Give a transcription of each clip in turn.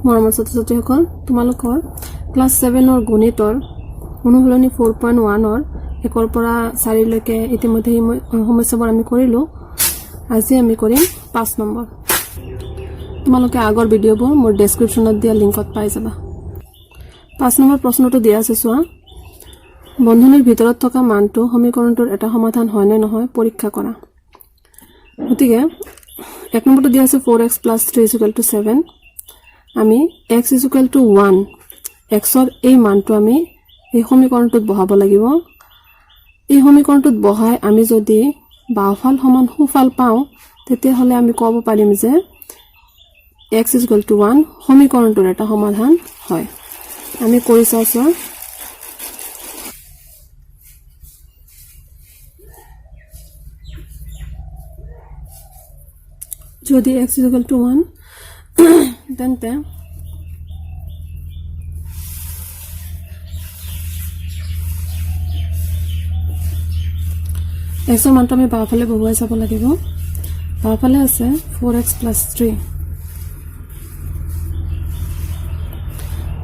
মৰমৰ ছাত্ৰ-ছাত্ৰীসকল তোমালোকৰ ক্লাছ 7 গণিতৰ অনুশীলনী 4.1 1 পৰা 4 লৈকে ইতিমধ্যে সমস্যাবোৰ আমি কৰিলো আজি আমি কৰিম 5 নম্বৰ তোমালোকে আগৰ ভিডিঅ'বোৰ মোৰ ডেসক্ৰিপচনত দিয়া লিংকত পাই যাবা 5 নম্বৰ প্ৰশ্নটো দিয়া আছে চোৱা বন্ধনীৰ ভিতৰত থকা মানটো সমীকৰণটোৰ এটা সমাধান হয় নে নহয় পৰীক্ষা কৰা গতিকে 1 নম্বৰটো দিয়া আছে 4x + 3 = 7 আমি x = 1 x ৰ এই মানটো আমি এই সমীকৰণটোত বহাব লাগিব এই সমীকৰণটোত বহাই আমি যদি বাওফাল সমান সোফাল পাও তেতিয়া হলে আমি ক'ব পাৰিম যে x = 1 সমীকৰণটোৰ এটা সমাধান হয় আমি কৰি চাওছো যদি x = 1 তেন্তে x ৰ মানটো আমি বাওফালে বহুৱাই চাব লাগিব বাওফালে আছে 4x + 3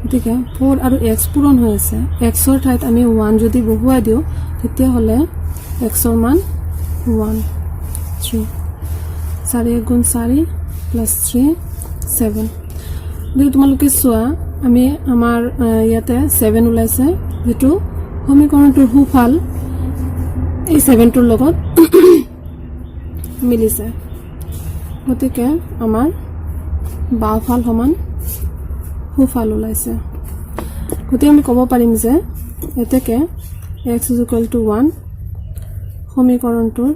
গতিকে 4 আৰু x পূৰণ হৈ আছে x ৰ ঠাইত আমি 1 যদি বহুৱাই দিও তেতিয়া হলে x ৰ মান 1 3 4 × 4 + 3 7 যদি তোমালোকে চোৱা আমি আমাৰ ইয়াতে 7 ওলাইছে যেটো সমীকৰণটোৰ সোফাল এই 7 টোৰ লগত মিলিছে গতিকে আমাৰ বাওফাল সমান সোফাল ওলাইছে গতিকে আমি ক'ব পাৰিম যে এতেকে x = 1 সমীকৰণটোৰ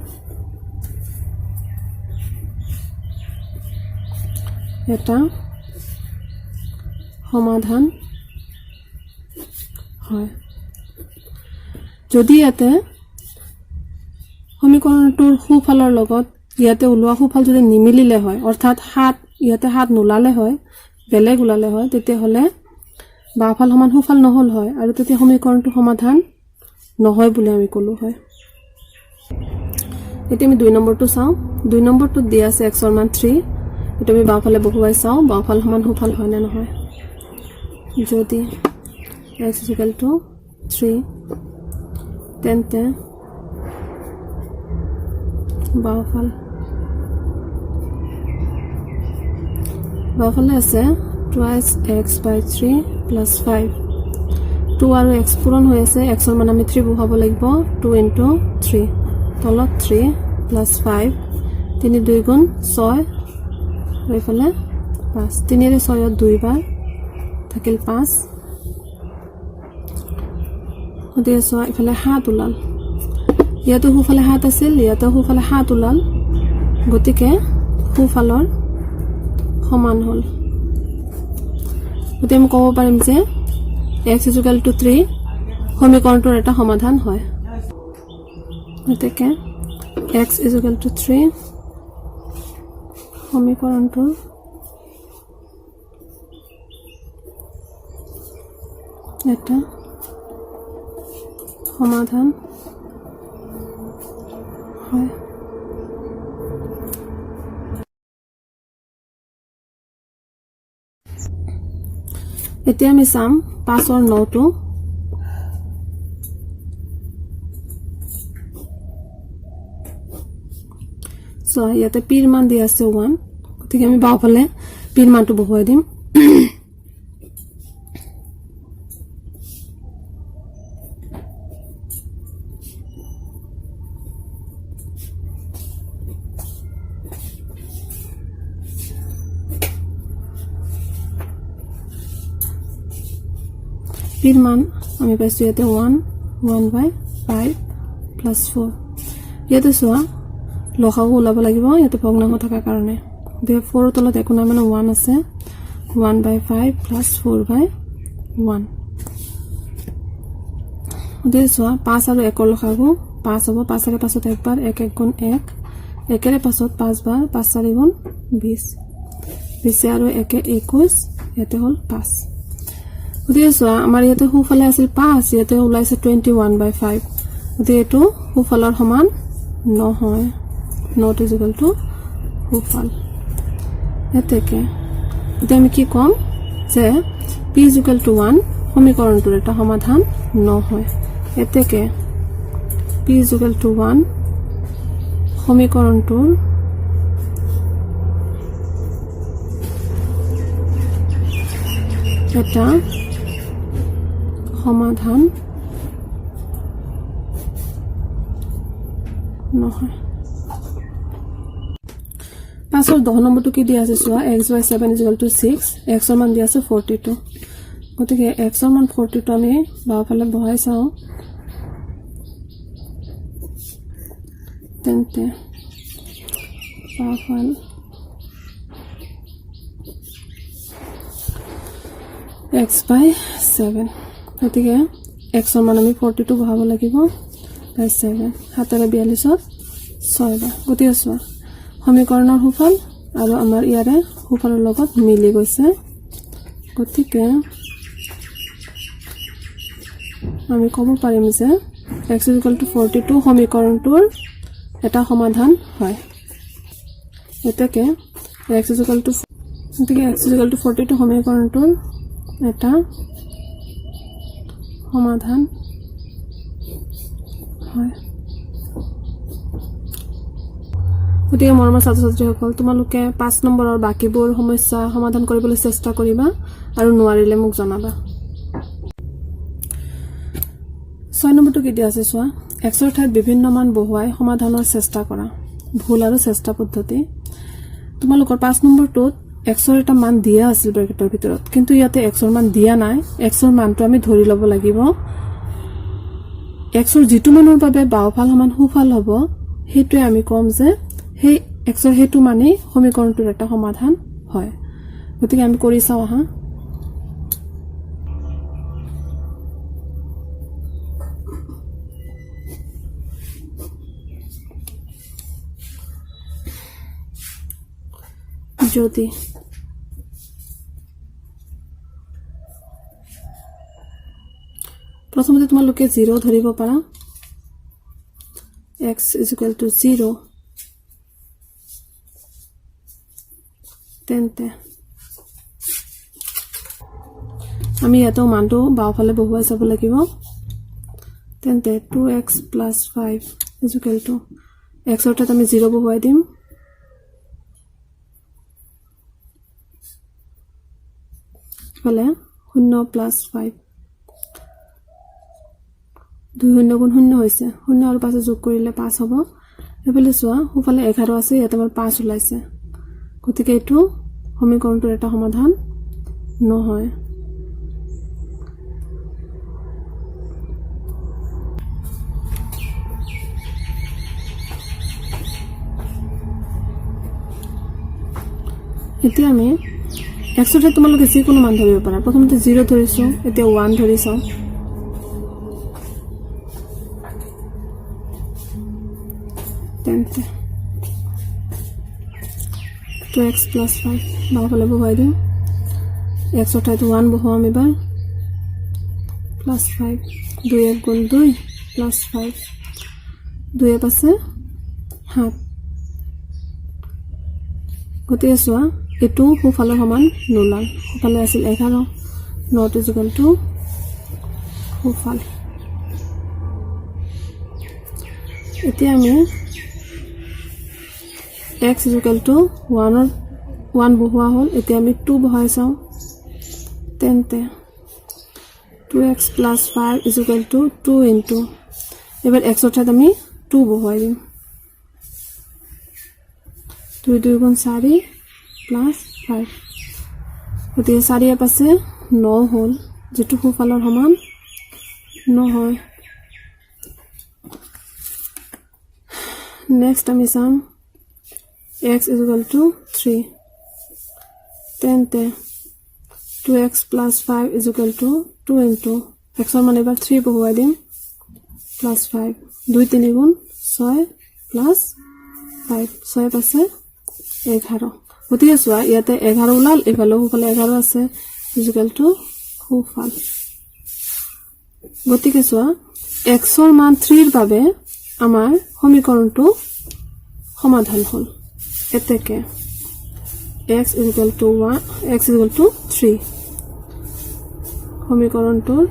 এটা সমাধান হয় যদি ইয়াতে সমীকৰণটোৰ সোফালৰ লগত ইয়াতে ওলোৱা সোফাল যদি নিমিলিলে হয় অৰ্থাৎ হাত ইয়াতে হাত নোলালে হয় বেলেগ ওলালে হয় তেতিয়া হলে বাওফাল সমান সোফাল নহল হয় আৰু তেতিয়া সমীকৰণটো সমাধান নহয় বুলি আমি কলো হয় এতিয়া আমি 2 নম্বৰটো চাও 2 নম্বৰটোত দিয়া আছে x ৰ মান 3 এটা আমি বাওফালে বহুৱাই চাও বাওফাল সমান সোফাল হয় না নহয় যদি x = 3 তেন্তে বাওফালে আছে 2x/3 + 5 2 আৰু x পূৰণ হৈ আছে x ৰ মান আমি 3 বহাব লাগিব 2 × 3 তলত 3 + 5 3 2 × 6 এইফালে 5 3 ৰে 6 2 বাৰ থাকিল 5 গতিকে চোৱা ইফালে 7 ওলাল ইয়াতো সোফালে 7 আছিল ইয়াতো সোফালে 7 ওলাল গতিকে সোফালৰ সমান হল গতিকে আমি ক'ব পাৰিম যে x = 3 সমীকৰণটোৰ এটা সমাধান হয় গতিকে x = 3 সমীকৰণটোৰ এটা সমাধান হয় এতিয়া আমি চাম 5 আৰু 9 টো সো ইয়াতে p ৰ মান দিয়া আছে 1 গতিকে আমি বাওফালে p ৰ মানটো বহুৱাই দিম p ৰ মান আমি পাইছো ইয়াতে 1/5 + 4 ইয়াতে চোৱা লসাগু ওলাব লাগিব ইয়াতে ভগ্নাংশ থাকাৰ কাৰণে দে 4 ৰ তলত একো নাই মানে 1 আছে 1/5 + 4/1 দে চোৱা 5 আৰু 1 ৰ লসাগু 5 হ'ব 5 ৰ পাছত একবাৰ 1 1 × 1 1 ৰ পাছত 5 বাৰ 5 4 × 20 20 আৰু 1 21 ইয়াতে হল 5 গতিকে চোৱা আমাৰ ইয়াতে সোফালে আছিল 5 ইয়াতে ওলাইছে 21/5 গতিকে এটো সোফালৰ সমান নহয় not is equal to সোফাল এতেকে এতিয়া আমি কি কম যে p = 1 সমীকৰণটোৰ এটা সমাধান নহয় এতেকে p = 1 সমীকৰণটোৰ এটা সমাধান নহয় 5 10 নম্বৰটো কি দিয়া আছে চোৱা x y 7 = 6 x ৰ মান দিয়া আছে 42 গতিকে x ৰ মান 42 আমি বাওঁফালে বহাই চাও তেন্তে বাওঁফাল x by 7 গতিকে x ৰ মান আমি 42 বহাব লাগিব by 7 হাতেৰে 42 6 বাৰ গতিকে চোৱা সমীকৰণৰ সুফল আৰু আমাৰ ইয়াৰে সুফলৰ লগত মিলি গৈছে গতিকে আমি ক'ব পাৰিম যে x = 42 সমীকৰণটোৰ এটা সমাধান হয় এতেকে x = 42 সমীকৰণটোৰ এটা সমাধান হয় গতিকে মৰমৰ ছাত্ৰ-ছাত্ৰীসকল তোমালোকে 5 নম্বৰৰ বাকিবোৰ সমস্যা সমাধান কৰিবলৈ চেষ্টা কৰিবা আৰু নোৱাৰিলে মোক জনাবা 6 নম্বৰটো কি দিয়া আছে চোৱা x ৰ ঠাইত বিভিন্ন মান বহুৱাই সমাধানৰ চেষ্টা কৰা ভুল আৰু চেষ্টা পদ্ধতি তোমালোকৰ 5 নম্বৰটোত x ৰ এটা মান দিয়া আছিল ব্ৰেকেটৰ ভিতৰত কিন্তু ইয়াতে x ৰ মান দিয়া নাই x ৰ মানটো আমি ধৰি ল'ব লাগিব x ৰ যেটো মানৰ বাবে বাওঁফাল সমান সুফাল হ'ব হেতুৱে আমি কম যে সেই x ৰ হেতু মানে সমীকৰণটোৰ এটা সমাধান হয় গতিকে আমি কৰি চাও হা যদি প্ৰথমতে তোমালোকে 0 ধৰিব পাৰা x = 0 তেন্তে আমি ইয়াতো মানটো বাওঁফালে বহুৱাই চাব লাগিব তেন্তে 2x + 5 = x ৰ ঠাইত আমি 0 বহুৱাই দিম ফালে 0 + 5 2 0 গুণ 0 হৈছে 0 আৰু 5 যোগ কৰিলে 5 হ'ব এফালে চোৱা সোফালে 11 আছে ইয়াতে আমাৰ 5 ওলাইছে গতিকে এটো সমীকৰণটোৰ এটা সমাধান নহয় এতিয়া আমি x ৰ ঠাইত তোমালোকে যিকোনো মান ধৰিব পাৰা প্ৰথমতে 0 ধৰিছো এতিয়া 1 ধৰিছো তেন্তে 2x + 5 বাওঁফালে বহুৱাই দিম x ৰ ঠাইত 1 বহুৱাম এবাৰ +5 2 1 গুণ 2 +5 2 আছে 7 গতিকে চোৱা এটো সুফালৰ সমান নোলাল সুফালে আছিল 11 not = সুফাল এতিয়া আমি x = 1 বহুৱা হ'ল এতিয়া আমি 2 বহাই চাও তেন্তে 2x + 5 = 2 * এবাৰ x ৰ ঠাইত আমি 2 বহুৱাই দিম 2 2 গুণ 4 + 5 গতিকে 4 আছে 9 হ'ল যেটো সুফালৰ সমান নহয় নেক্সট আমি চাম x = 3 তেন্তে 2x + 5 = 2 * x ৰ মান এবাৰ 3 বহুৱাই দিম +5 2 3 গুণ 6 + 5 6 আছে 11 গতিকে চোৱা ইয়াতে 11 ওলাল এফালে সুফালে 11 আছে = সুফাল গতিকে চোৱা x ৰ মান 3 ৰ বাবে আমাৰ সমীকৰণটো সমাধান হ'ল এতেকে x equal to 1 x equal to 3 সমীকৰণটোৰ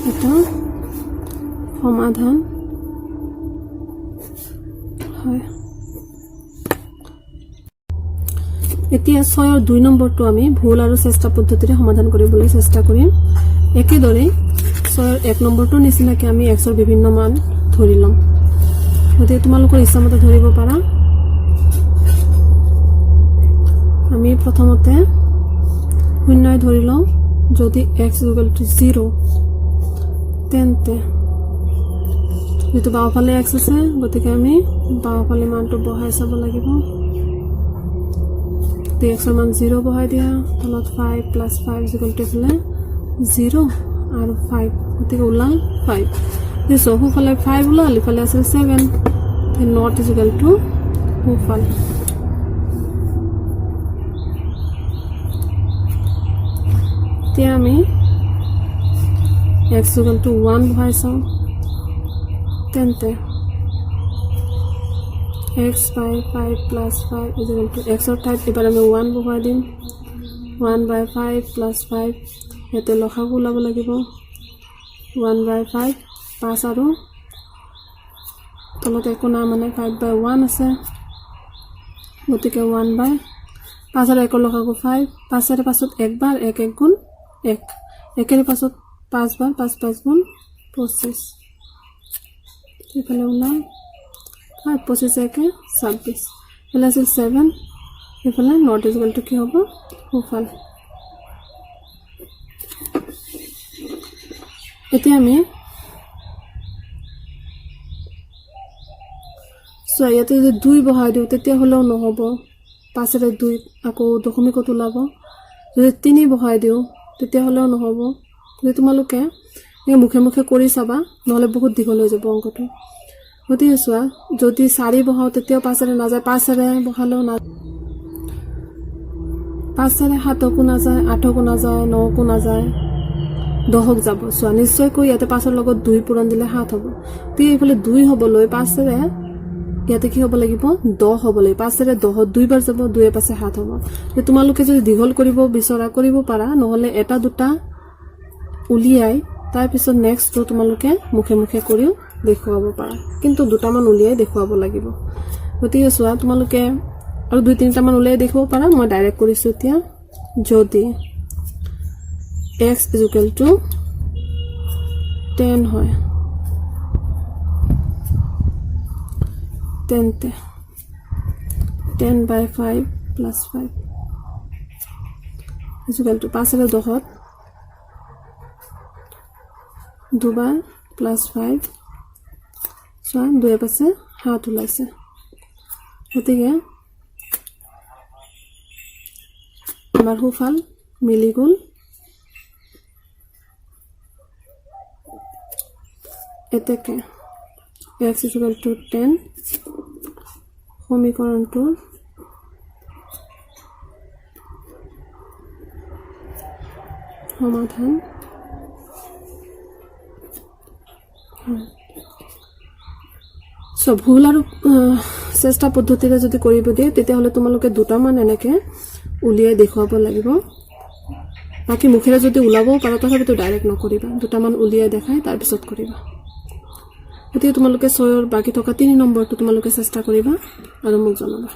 এটা সমাধান হয়। এতিয়া 6ৰ 2 নম্বৰটো আমি ভুল আৰু চেষ্টা পদ্ধতিৰে সমাধান কৰিবলৈ চেষ্টা কৰিম। একেদৰে 6ৰ 1 নম্বৰটোৰ নিচিনাকৈ আমি x ৰ বিভিন্ন মান ধৰি ল'ম। গতিকে তোমালোকৰ ইচ্ছামতে ধৰিব পাৰা। আমি প্ৰথমতে শূন্যই ধৰি লওঁ। যদি x equal to 0 তেন্তে যেহেতু বাওঁফালে x আছে, গতিকে আমি বাওঁফালে মানটো বহাই চাব লাগিব। x ৰ মান 0 বহাই দিয়া, তলত 5 প্লাছ 5 equal to এইফালে 0 আৰু 5, গতিকে ওলাল 5। সোঁফালে 5 ওলাল, ইফালে আছিল 7, নট ইজ ইকুৱেল টু সোঁফাল। এতিয়া আমি x equal to 1 বহাই চাওঁ। তেন্তে x by 5 plus 5 is equal to x of type এবাৰ আমি 1 বহাই দিম। 1 by 5 plus 5 ইয়াতে লসাগু ওলাব লাগিব। 1 by 5 5 আৰু তলত একো নাই, মানে 5 by 1 আছে, গতিকে 1 by 5 আৰু 1 লসাগু 5, 5 পাছত একবাৰ 1 1 গুণ 1, 1 পাছত 5 বাৰ 5 5 গুণ 25, এইফালে ওলাই 5 25 1 26, এইফালে আছিল 7, এইফালে নট ইজ ইকুৱেল টু কি হ'ব সোঁফাল। এতিয়া আমি ইয়াতে যদি 2 বহাই দিওঁ তেতিয়াহ'লেও নহ'ব, 5ৰে 2 আকৌ দশমিকত ওলাব। যদি 3 বহাই দিওঁ তেতিয়াহ'লেও নহ'ব। যদি তোমালোকে মুখে মুখে কৰি চাবা, নহ'লে বহুত দীঘল হৈ যাব অংকটো। গতিকে চোৱা, যদি 4 বহাওঁ তেতিয়াও 5ৰে নাযায়, 5ৰে বহালেও নাযায়, 5ৰে 7কো নাযায়, 8কো নাযায়, 9কো নাযায়, 10ক যাব। চোৱা নিশ্চয়কৈ ইয়াতে 5ৰ লগত 2 পূৰণ দিলে 7 হ'ব। গতিকে এইফালে 2 হ'বলৈ 5ৰে ইয়াতে কি হ'ব লাগিব 10 হ'ব লাগিব। 5ৰে 10ত 2 বাৰ যাব, 2 পাছে 7 হ'ব। তোমালোকে যদি দীঘল কৰিব বিচৰা কৰিব পাৰা, নহ'লে এটা দুটা উলিয়াই তাৰপিছত নেক্সটটো তোমালোকে মুখে মুখে কৰিও দেখুৱাব পাৰা, কিন্তু দুটামান উলিয়াই দেখুৱাব লাগিব। গতিকে চোৱা, তোমালোকে আৰু 2-3টামান উলিয়াই দেখুৱাব পাৰা। মই ডাইৰেক্ট কৰিছোঁ এতিয়া। যদি x is equal to 10 হয় তেন্তে 10 by 5 plus 5 is equal to 5ৰে 10ত 2 bar plus 5, চোৱা 2 পাছে 7 ওলাইছে। গতিকে আমাৰ সোঁফাল মিলি গ'ল। এতেকে x is equal to 10 সমীকৰণটোৰ সমাধান ভুল আৰু চেষ্টা পদ্ধতিৰে যদি কৰিব দিয়ে তেতিয়াহ'লে তোমালোকে দুটামান এনেকে উলিয়াই দেখুৱাব লাগিব। বাকী মুখেৰে যদি ওলাবও পাৰা তথাপিতো ডাইৰেক্ট নকৰিবা, দুটামান উলিয়াই দেখাই তাৰপিছত কৰিবা। গতিকে তোমালোকে 6ৰ বাকী থকা 3 নম্বৰটো তোমালোকে চেষ্টা কৰিবা আৰু মোক জনাবা।